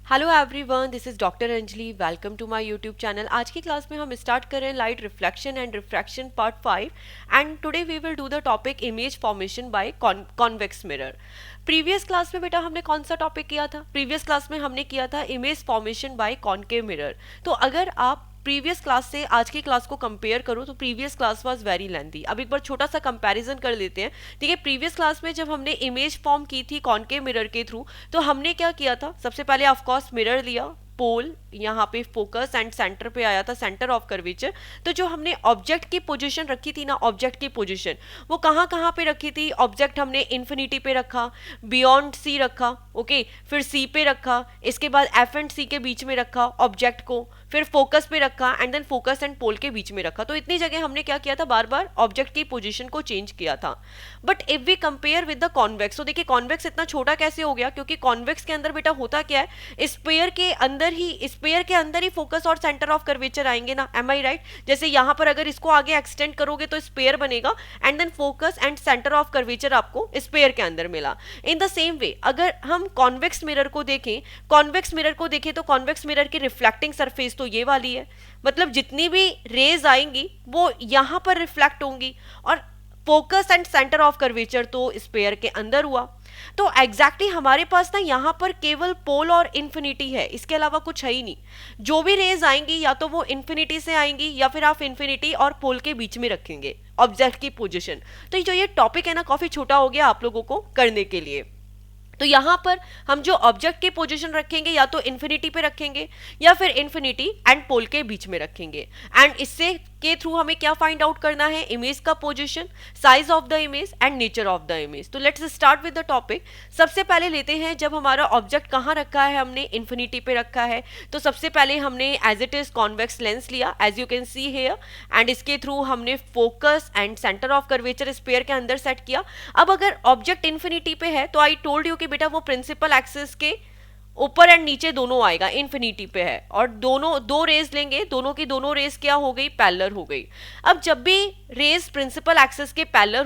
Hello everyone, this is doctor Anjali. Welcome to my YouTube channel. आज की class में हम स्टार्ट कर रहे हैं light reflection and refraction part 5 and today we will do the topic image formation by convex mirror. Previous class में बेटा हमने कौन सा टॉपिक किया था? प्रीवियस क्लास में हमने किया था image formation bye concave mirror. तो अगर आप प्रीवियस क्लास से आज की क्लास को कंपेयर करो तो previous class was very lengthy. अब एक बार छोटा सा कंपैरिजन कर लेते हैं। ठीक है, प्रीवियस क्लास में जब हमने इमेज फॉर्म की थी कॉनकेव मिरर के थ्रू, तो हमने क्या किया था? सबसे पहले ऑफ कोर्स मिरर लिया, पोल यहाँ पे फोकस एंड सेंटर पे आया था, सेंटर ऑफ कर्वेचर। तो जो हमने ऑब्जेक्ट की पोजीशन रखी थी ना, ऑब्जेक्ट की पोजीशन वो कहाँ कहाँ पे रखी थी? ऑब्जेक्ट हमने इन्फिनिटी पे रखा, बियॉन्ड सी रखा, ओके, फिर सी पे रखा, इसके बाद एफ एंड सी के बीच में रखा ऑब्जेक्ट को, फिर फोकस पे रखा and then focus and pole के बीच में रखा। तो इतनी जगह हमने क्या किया था? बार बार ऑब्जेक्ट की पोजीशन को चेंज किया था। But if we compare with the convex, तो देखिए कॉन्वेक्स इतना छोटा कैसे हो गया? क्योंकि कॉन्वेक्स के अंदर बेटा होता क्या है, स्पेयर के अंदर ही फोकस और सेंटर ऑफ कर्वेचर आएंगे ना, एम आई राइट? जैसे यहाँ पर अगर इसको आगे एक्सटेंड करोगे तो स्पेयर बनेगा and then focus and centre of curvature आपको स्पेयर के अंदर मिला। इन द सेम वे अगर हम कॉन्वेक्स मिरर को देखें, तो कॉन्वेक्स मिरर की रिफ्लेक्टिंग सरफेस तो ये वाली है, मतलब जितनी भी रेज आएंगी वो यहां पर रिफ्लेक्ट होंगी, और focus and centre of curvature तो स्पेयर के अंदर हुआ। तो एग्जैक्टली हमारे पास ना यहाँ पर केवल पोल और इन्फिनिटी है, इसके अलावा कुछ है ही नहीं। जो भी रेज आएंगी या तो वो इन्फिनिटी से आएंगी या फिर आप इन्फिनिटी और पोल के बीच में रखेंगे ऑब्जेक्ट की पोजीशन। तो जो ये टॉपिक है ना, काफी छोटा हो गया आप लोगों को करने के लिए। तो यहाँ पर हम जो ऑब्जेक्ट की पोजीशन रखेंगे या तो इन्फिनिटी पे रखेंगे या फिर इन्फिनिटी एंड पोल के बीच में रखेंगे। एंड इससे के थ्रू हमें क्या फाइंड आउट करना है? इमेज का position, size of the image and nature of the image. तो let's start with the topic. सबसे पहले लेते हैं, जब हमारा ऑब्जेक्ट कहाँ रखा है, हमने इन्फिनिटी पे रखा है, तो सबसे पहले हमने as it is convex lens लिया, as you can see here, and इसके थ्रू हमने focus and centre of curvature sphere के अंदर सेट किया। अब अगर ऑब्जेक्ट इन्फिनिटी पे है तो आई टोल्ड यू कि बेटा वो प्रिंसिपल एक्सिस के ऊपर एंड नीचे दोनों आएगा, इन्फिनिटी पे है, और दोनों दो रेज लेंगे, दोनों की दोनों रेज क्या हो गई? पैरेलल हो गई। अब जब भी रेज प्रिंसिपल एक्सिस के पैरेलल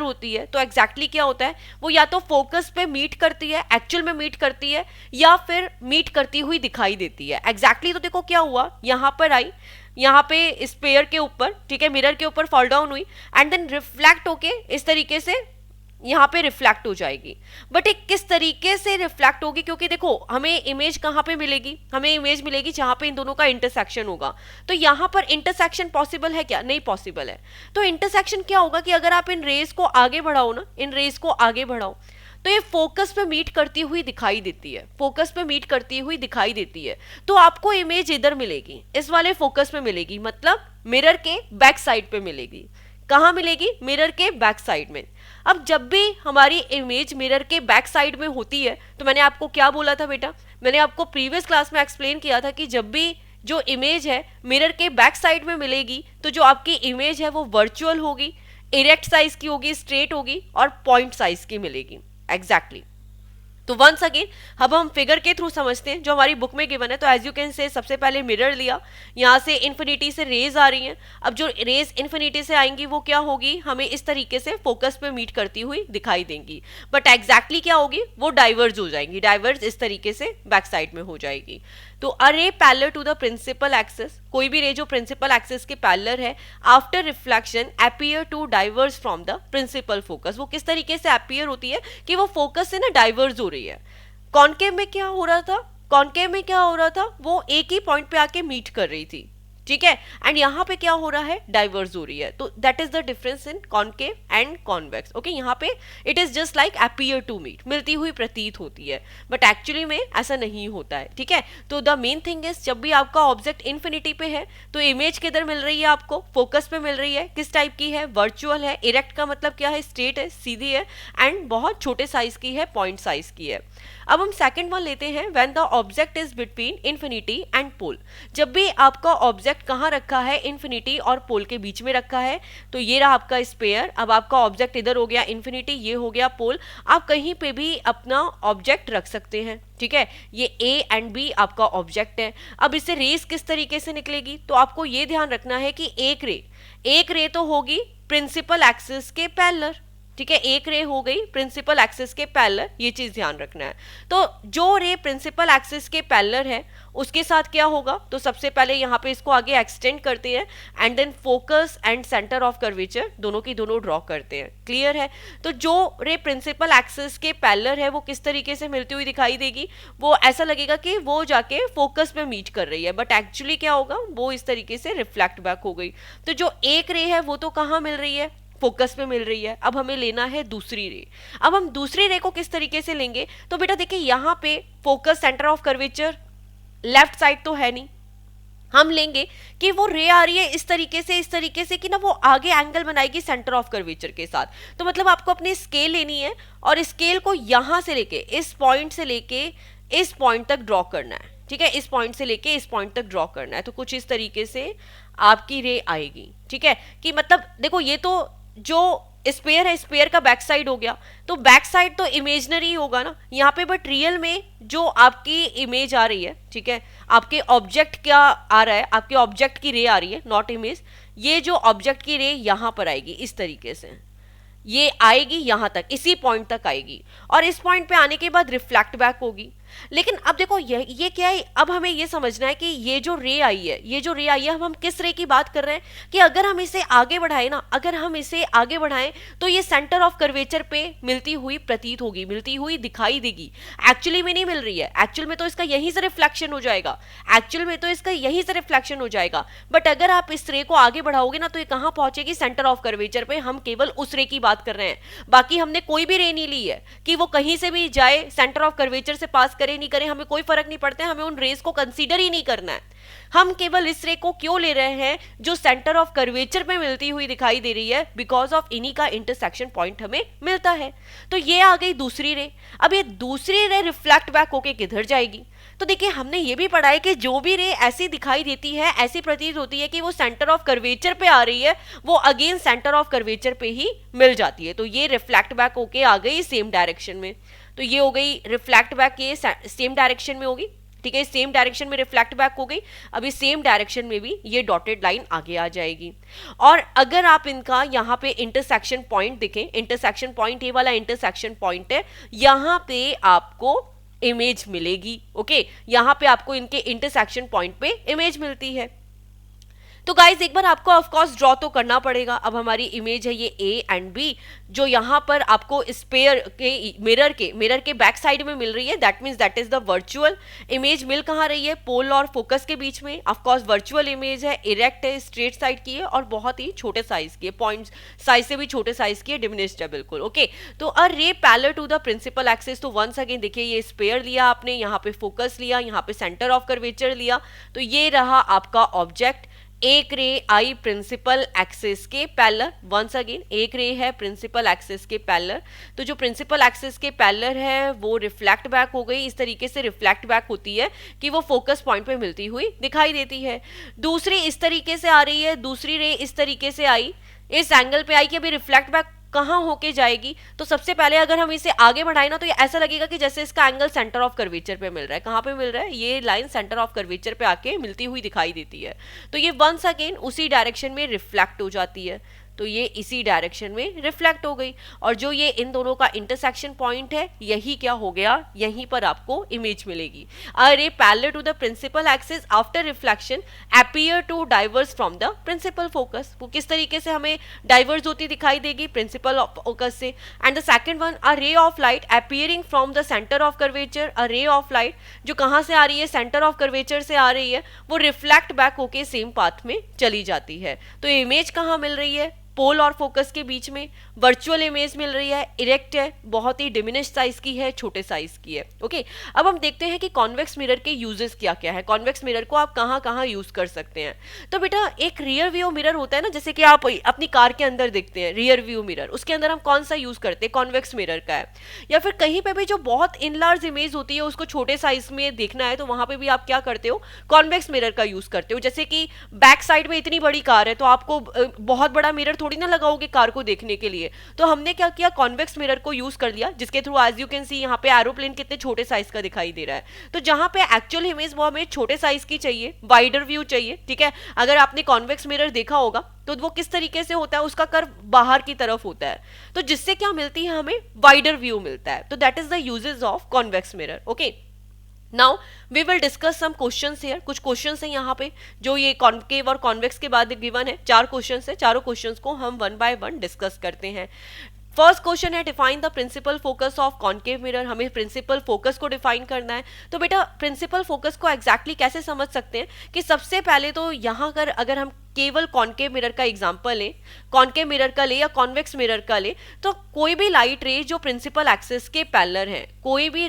होती है, तो एग्जैक्टली क्या होता है? वो या तो फोकस पे मीट करती है, एक्चुअल में मीट करती है, या फिर मीट करती हुई दिखाई देती है। एग्जैक्टली तो देखो क्या हुआ, यहाँ पर आई, यहाँ पे स्पेयर के ऊपर, ठीक है, मिरर के ऊपर फॉल डाउन हुई एंड देन रिफ्लेक्ट होके इस तरीके से यहाँ पे रिफ्लेक्ट हो जाएगी। बट एक किस तरीके से रिफ्लेक्ट होगी? क्योंकि देखो हमें इमेज कहाँ पे मिलेगी? हमें इमेज मिलेगी जहाँ पे इन दोनों का इंटरसेक्शन होगा। तो यहाँ पर इंटरसेक्शन पॉसिबल है क्या? नहीं पॉसिबल है। तो इंटरसेक्शन क्या होगा कि अगर आप इन रेज को आगे बढ़ाओ ना, इन रेज को आगे बढ़ाओ, तो ये फोकस पे मीट करती हुई दिखाई देती है, फोकस पे मीट करती हुई दिखाई देती है। तो आपको इमेज इधर मिलेगी, इस वाले फोकस पे मिलेगी, मतलब मिरर के बैक साइड पे मिलेगी। कहाँ मिलेगी? मिरर के बैक साइड में। अब जब भी हमारी इमेज मिरर के बैक साइड में होती है, तो मैंने आपको क्या बोला था बेटा? मैंने आपको प्रीवियस क्लास में एक्सप्लेन किया था कि जब भी जो इमेज है मिरर के बैक साइड में मिलेगी, तो जो आपकी इमेज है वो वर्चुअल होगी, इरेक्ट साइज की होगी, स्ट्रेट होगी और पॉइंट साइज की मिलेगी। एग्जैक्टली तो वंस अगेन अब हम फिगर के थ्रू समझते हैं जो हमारी बुक में गिवन है। तो एज यू कैन से सबसे पहले मिरर लिया, यहाँ से इन्फिनिटी से रेज आ रही हैं। अब जो रेज इन्फिनिटी से आएंगी वो क्या होगी? हमें इस तरीके से फोकस पे मीट करती हुई दिखाई देंगी। बट एग्जैक्टली क्या होगी? वो डाइवर्ज हो जाएंगी, डाइवर्ज इस तरीके से बैक साइड में हो जाएगी। तो a ray parallel to the principal axis, कोई भी रे जो प्रिंसिपल एक्सिस के पैरेलल है, after reflection appear to diverge from the principal focus. वो किस तरीके से अपीयर होती है कि वो फोकस से ना डाइवर्ज हो रही है। कॉनकेव में क्या हो रहा था? वो एक ही पॉइंट पे आके मीट कर रही थी, ठीक है, एंड यहाँ पे क्या हो रहा है? डाइवर्स हो रही है। तो that is the difference in concave and convex. Okay, यहाँ पे it is just like appear to meet, मिलती हुई प्रतीत होती है, बट एक्चुअली में ऐसा नहीं होता है, ठीक है। तो द मेन थिंग इज, जब भी आपका ऑब्जेक्ट इन्फिनिटी पे है तो इमेज किधर मिल रही है? आपको फोकस पे मिल रही है। किस टाइप की है? वर्चुअल है। इरेक्ट का मतलब क्या है? स्ट्रेट है, सीधी है, एंड बहुत छोटे साइज की है, पॉइंट साइज की है। अब हम सेकंड वन लेते हैं, when the object is between infinity and pole. जब भी आपका ऑब्जेक्ट कहाँ रखा है? इन्फिनिटी और पोल के बीच में रखा है। तो ये रहा आपका स्पेयर। अब आपका ऑब्जेक्ट इधर हो गया इन्फिनिटी, ये हो गया पोल। आप कहीं पे भी अपना ऑब्जेक्ट रख सकते हैं, ठीक है। ये ए एंड बी आपका ऑब्जेक्ट है। अब इससे रेस किस तरीके से निकलेगी? तो आपको ये ध्यान रखना है कि एक रे तो होगी प्रिंसिपल एक्सिस के पैरेलल, ठीक है, एक रे हो गई प्रिंसिपल एक्सिस के पैरेलल, ये चीज ध्यान रखना है। तो जो रे प्रिंसिपल एक्सिस के पैरेलल है उसके साथ क्या होगा, तो सबसे पहले यहाँ पे इसको आगे एक्सटेंड करते हैं and then focus and centre of curvature दोनों की दोनों ड्रॉ करते हैं। क्लियर है? तो जो रे प्रिंसिपल एक्सिस के पैरेलल है वो किस तरीके से मिलती हुई दिखाई देगी, वो ऐसा लगेगा कि वो जाके फोकस में मीट कर रही है, बट एक्चुअली क्या होगा, वो इस तरीके से रिफ्लेक्ट बैक हो गई। तो जो एक रे है वो तो कहाँ मिल रही है, फोकस में मिल रही है। अब हमें लेना है दूसरी रे। अब हम दूसरी रे को किस तरीके से लेंगे, तो बेटा देखिए यहाँ पे focus centre of curvature left side तो है नहीं, हम लेंगे कि वो रे आ रही है इस तरीके से कि ना वो आगे एंगल बनाएगी सेंटर ऑफ कर्वेचर के साथ। तो मतलब आपको अपनी स्केल लेनी है और स्केल को यहां से लेके इस पॉइंट से लेके इस पॉइंट तक ड्रॉ करना है। ठीक है, इस पॉइंट से लेके इस पॉइंट तक ड्रॉ करना है। तो कुछ इस तरीके से आपकी रे आएगी। ठीक है, कि मतलब देखो ये तो जो स्पेयर है, स्पेयर का बैक साइड हो गया, तो बैक साइड तो इमेजनरी होगा ना यहाँ पे, बट रियल में जो आपकी इमेज आ रही है, ठीक है, आपके ऑब्जेक्ट क्या आ रहा है, आपके ऑब्जेक्ट की रे आ रही है, नॉट इमेज। ये जो ऑब्जेक्ट की रे यहाँ पर आएगी इस तरीके से, ये आएगी यहाँ तक, इसी पॉइंट तक आएगी और इस पॉइंट पे आने के बाद रिफ्लेक्ट बैक होगी। लेकिन अब देखो ये क्या है, अब हमें ये समझना है कि ये जो रे आई है, ये जो रे आई है, हम किस रे की बात कर रहे हैं कि अगर हम इसे आगे बढ़ाएं ना, अगर हम इसे आगे बढ़ाएं तो ये सेंटर ऑफ कर्वेचर पे मिलती हुई प्रतीत होगी, मिलती हुई दिखाई देगी। एक्चुअली में नहीं मिल रही है, एक्चुअल में तो इसका यहीं से रिफ्लेक्शन हो जाएगा, एक्चुअल में तो इसका यहीं से रिफ्लेक्शन हो जाएगा। बट अगर आप इस रे को आगे बढ़ाओगे ना तो ये कहां पहुंचेगी, सेंटर ऑफ कर्वेचर पे। हम केवल उस रे की बात कर रहे हैं, बाकी हमने कोई भी रे नहीं ली है कि वो कहीं से भी जाए, सेंटर ऑफ कर्वेचर से पास करे नहीं करे, हमें कोई फर्क नहीं पड़ता है, हमें उन रेस को कंसीडर ही नहीं करना है। हम केवल इस रे को क्यों ले रहे हैं जो सेंटर ऑफ कर्वेचर पे मिलती हुई दिखाई दे रही है, बिकॉज ऑफ इन्हीं का इंटरसेक्शन पॉइंट हमें मिलता है। तो ये आ गई दूसरी रे। अब ये दूसरी रे रिफ्लेक्ट बैक होके किधर जाएगी, तो देखिए हमने ये भी पढ़ा है कि जो भी रे ऐसी दिखाई देती है, ऐसी प्रतीत होती है कि वो सेंटर ऑफ कर्वेचर पे आ रही है, वो अगेन सेंटर ऑफ कर्वेचर पे ही मिल जाती है। तो ये रिफ्लेक्ट बैक होके आ गई सेम डायरेक्शन में। तो ये हो गई रिफ्लेक्ट बैक, ये सेम डायरेक्शन में होगी। ठीक है, सेम डायरेक्शन में रिफ्लेक्ट बैक हो गई। अभी सेम डायरेक्शन में भी ये डॉटेड लाइन आगे आ जाएगी। और अगर आप इनका यहाँ पे इंटरसेक्शन पॉइंट देखें, इंटरसेक्शन पॉइंट ये वाला इंटरसेक्शन पॉइंट है, यहाँ पे आपको इमेज मिलेगी। ओके, यहाँ पे आपको इनके इंटरसेक्शन पॉइंट पे इमेज मिलती है। तो गाइज एक बार आपको ऑफ कोर्स ड्रॉ तो करना पड़ेगा। अब हमारी इमेज है ये ए एंड बी, जो यहाँ पर आपको स्पेयर के मिरर के बैक साइड में मिल रही है। That means that is the virtual image. मिल कहाँ रही है, पोल और फोकस के बीच में। ऑफ कोर्स वर्चुअल इमेज है, इरेक्ट है, स्ट्रेट साइड की है और बहुत ही छोटे साइज की है, पॉइंट साइज से भी छोटे साइज की है, डिमिनिश्ड है बिल्कुल। ओके, तो a ray parallel to the principal axis. तो वंस अगेन देखिए ये स्पेयर लिया आपने, यहाँ पे फोकस लिया, यहाँ पे सेंटर ऑफ कर्वेचर लिया, तो ये रहा आपका ऑब्जेक्ट। एक रे आई प्रिंसिपल एक्सिस के पैरेलल। वंस अगेन एक रे है प्रिंसिपल एक्सिस के पैरेलल। तो जो प्रिंसिपल एक्सिस के पैरेलल है वो रिफ्लेक्ट बैक हो गई, इस तरीके से रिफ्लेक्ट बैक होती है कि वो फोकस पॉइंट पे मिलती हुई दिखाई देती है। दूसरी इस तरीके से आ रही है, दूसरी रे इस तरीके से आई, इस एंगल पे आई कि अभी रिफ्लेक्ट बैक कहाँ होके जाएगी। तो सबसे पहले अगर हम इसे आगे बढ़ाए ना तो ये ऐसा लगेगा कि जैसे इसका एंगल सेंटर ऑफ कर्वेचर पे मिल रहा है। कहाँ पे मिल रहा है, ये लाइन सेंटर ऑफ कर्वेचर पे आके मिलती हुई दिखाई देती है। तो ये वंस अगेन उसी डायरेक्शन में रिफ्लेक्ट हो जाती है, तो ये इसी डायरेक्शन में रिफ्लेक्ट हो गई। और जो ये इन दोनों का इंटरसेक्शन पॉइंट है, यही क्या हो गया, यहीं पर आपको इमेज मिलेगी। A ray parallel to the principal axis after reflection appear to diverse from the principal focus. वो किस तरीके से हमें डाइवर्स होती दिखाई देगी, प्रिंसिपल फोकस से। And the second one, a ray of light appearing from the centre of curvature. A ray of light जो कहाँ से आ रही है, सेंटर ऑफ कर्वेचर से आ रही है, वो रिफ्लेक्ट बैक होके सेम पाथ में चली जाती है। तो इमेज कहाँ मिल रही है, पोल और फोकस के बीच में। वर्चुअल इमेज मिल रही है, इरेक्ट है, बहुत ही डिमिनिश्ड साइज की है, छोटे साइज की है। ओके, अब हम देखते हैं कि कॉन्वेक्स मिरर के यूजेस क्या क्या है। कॉन्वेक्स मिरर को आप कहाँ कहाँ यूज कर सकते हैं। तो बेटा एक रियर व्यू मिरर होता है ना, जैसे कि आप अपनी कार के अंदर देखते हैं रियर व्यू मिरर, उसके अंदर हम कौन सा यूज करते हैं, कॉन्वेक्स मिरर का है। या फिर कहीं पे भी जो बहुत इनलार्ज इमेज होती है उसको छोटे साइज में देखना है, तो वहां पे भी आप क्या करते हो, कॉन्वेक्स मिरर का यूज करते हो। जैसे कि बैक साइड में इतनी बड़ी कार है तो आपको बहुत बड़ा मिरर थोड़ी ना लगाओगे कार को देखने के लिए। तो हमने क्या किया, कॉन्वेक्स मिरर को यूज कर लिया, जिसके through as you can see यहाँ पे एरोप्लेन कितने छोटे साइज का दिखाई दे रहा है। तो जहां पे एक्चुअल इमेज वो हमें छोटे साइज की चाहिए, वाइडर व्यू चाहिए, ठीक है। अगर आपने कॉन्वेक्स मिरर देखा होगा तो वो किस तरीके से होता है, उसका कर्व बाहर की तरफ होता है, तो जिससे क्या मिलती है, हमें वाइडर व्यू मिलता है। तो that is the uses of convex mirror. Okay, now we will discuss some questions here. कुछ क्वेश्चंस हैं यहाँ पे जो ये कॉन्केव और कॉन्वेक्स के बाद गिवन है। 4 क्वेश्चंस है, चारों क्वेश्चंस को हम वन बाय वन डिस्कस करते हैं। फर्स्ट क्वेश्चन है define the principal focus of concave mirror. हमें प्रिंसिपल फोकस को डिफाइन करना है। तो बेटा प्रिंसिपल फोकस को एग्जैक्टली कैसे समझ सकते हैं कि सबसे पहले तो यहाँ कर अगर हम केवल कॉन्केव मिरर का एग्जांपल लें, कॉन्केव मिरर का ले या कॉन्वेक्स मिरर का ले, तो कोई भी लाइट रे जो प्रिंसिपल एक्सिस के पैरेलल है, कोई भी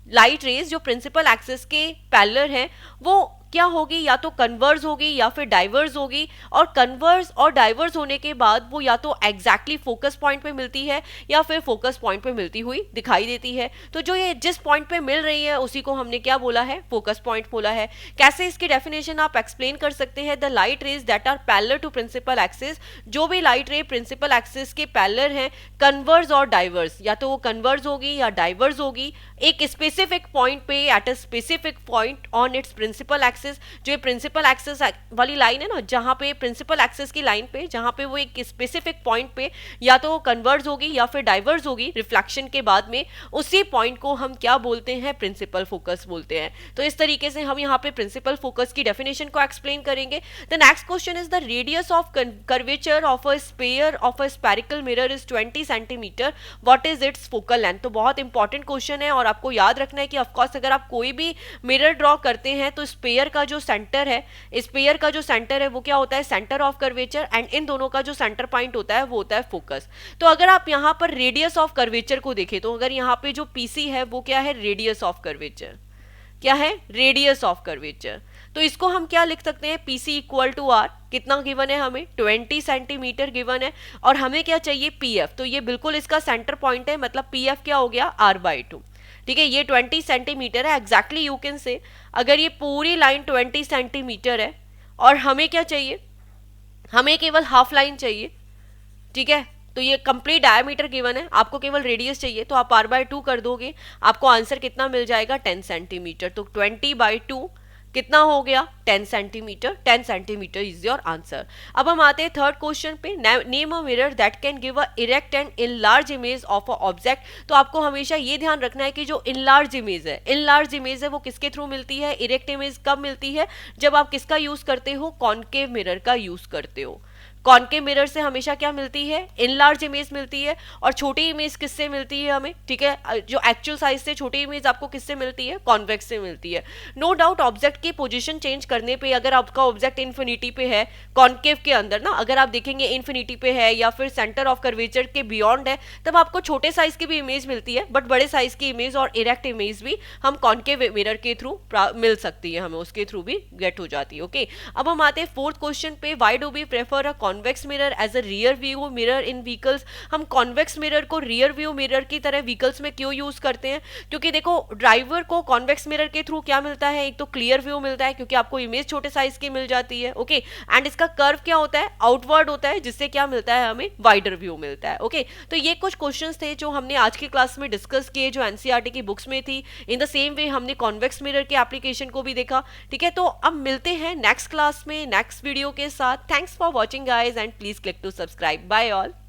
लाइट रेज जो प्रिंसिपल एक्सिस के पैरेलल है, वो क्या होगी, या तो कन्वर्ज होगी या फिर डाइवर्स होगी। और कन्वर्ज और डाइवर्स होने के बाद वो या तो एग्जैक्टली फोकस पॉइंट पे मिलती है या फिर फोकस पॉइंट पे मिलती हुई दिखाई देती है। तो जो ये जिस पॉइंट पे मिल रही है उसी को हमने क्या बोला है, फोकस पॉइंट बोला है। कैसे इसकी डेफिनेशन आप एक्सप्लेन कर सकते हैं, the light rays that are parallel to principal axis, जो भी लाइट रे प्रिंसिपल एक्सिस के पैरेलल है, कन्वर्ज और डाइवर्स, या तो वो कन्वर्ज होगी या डाइवर्स होगी एक स्पेसिफिक पॉइंट पे at a specific point on its principal axis. जो ये प्रिंसिपल एक्सिस वाली लाइन है ना, जहां पे प्रिंसिपल एक्सिस की लाइन पे जहां पे वो एक स्पेसिफिक पॉइंट पे या तो कन्वर्ज होगी या फिर डाइवर्स होगी रिफ्लेक्शन के बाद में, उसी पॉइंट को हम क्या बोलते हैं, प्रिंसिपल फोकस बोलते हैं। तो इस तरीके से हम यहाँ पे प्रिंसिपल फोकस की डेफिनेशन को एक्सप्लेन करेंगे। The next question is the radius of curvature of a sphere of a spherical mirror is 20 centimetre, what is it's focal length. तो बहुत इंपॉर्टेंट क्वेश्चन है और आपको याद रखना है कि ऑफकोर्स अगर आप कोई भी मिरर ड्रॉ करते हैं तो स्फीयर का जो सेंटर है, स्फीयर का जो सेंटर है वो क्या होता है, centre of curvature, and in दोनों का जो सेंटर पॉइंट होता है वो होता है फोकस। तो अगर आप यहाँ पर रेडियस ऑफ कर्वेचर को देखें तो अगर यहाँ पे जो पीसी है वो क्या है, रेडियस ऑफ कर्वेचर, क्या है, रेडियस ऑफ कर्वेचर। तो इसको हम क्या लिख सकते हैं, पीसी इक्वल टू आर, कितना गिवन है हमें, 20 सेंटीमीटर गिवन है, और हमें क्या चाहिए, पीएफ। तो ये बिल्कुल इसका सेंटर पॉइंट है, मतलब पीएफ क्या हो गया, r/2। ठीक है, ये 20 सेंटीमीटर है एग्जैक्टली, यू कैन से अगर ये पूरी लाइन 20 सेंटीमीटर है और हमें क्या चाहिए, हमें केवल हाफ लाइन चाहिए, ठीक है, तो ये कंप्लीट डायमीटर गिवन है, आपको केवल रेडियस चाहिए, तो आप r/2 कर दोगे, आपको आंसर कितना मिल जाएगा, 10 सेंटीमीटर। तो 20/2 कितना हो गया, 10 centimetre. 10 centimetre is your answer. अब हम आते हैं थर्ड क्वेश्चन पे, name a mirror that can give a erect and enlarge image of a object. तो आपको हमेशा ये ध्यान रखना है कि जो इनलार्ज इमेज है, इनलार्ज इमेज है वो किसके थ्रू मिलती है, इरेक्ट इमेज कब मिलती है, जब आप किसका यूज करते हो, कॉनकेव मिरर का यूज करते हो। कॉनकेव मिरर से हमेशा क्या मिलती है, इनलार्ज इमेज मिलती है, और छोटी इमेज किससे मिलती है हमें, ठीक है, जो एक्चुअल साइज से छोटी इमेज आपको किससे मिलती है, कॉन्वेक्स से मिलती है। नो डाउट ऑब्जेक्ट की पोजीशन चेंज करने पे, अगर आपका ऑब्जेक्ट इन्फिनिटी पे है कॉनकेव के अंदर ना, अगर आप देखेंगे इन्फिनिटी पे है या फिर सेंटर ऑफ कर्वेचर के बियॉन्ड है, तब आपको छोटे साइज की भी इमेज मिलती है, बट बड़े साइज की इमेज और इरेक्ट इमेज भी हम कॉनकेव मिरर के थ्रू मिल सकती है, हमें उसके थ्रू भी गेट हो जाती है। ओके, अब हम आते हैं फोर्थ क्वेश्चन पे, why do we prefer a convex mirror as a rear view mirror in vehicles. हम कॉन्वेक्स मिरर को रियर व्यू मिरर की तरह व्हीकल्स में क्यों यूज करते हैं, क्योंकि देखो ड्राइवर को कॉन्वेक्स मिरर के थ्रू क्या मिलता है, एक तो क्लियर व्यू मिलता है क्योंकि आपको इमेज छोटे साइज की मिल जाती है, ओके, एंड इसका कर्व क्या होता है, आउटवर्ड होता है, जिससे क्या मिलता है, हमें वाइडर व्यू मिलता है। ओके, तो ये कुछ क्वेश्चंस थे जो हमने आज की क्लास में डिस्कस किए, जो एनसीईआरटी की बुक्स में थी। इन द सेम वे हमने कॉन्वेक्स मिरर के एप्लीकेशन को भी देखा, ठीक है। तो अब मिलते हैं नेक्स्ट क्लास में नेक्स्ट वीडियो के साथ। Thanks for watching guys and please click to subscribe. Bye all.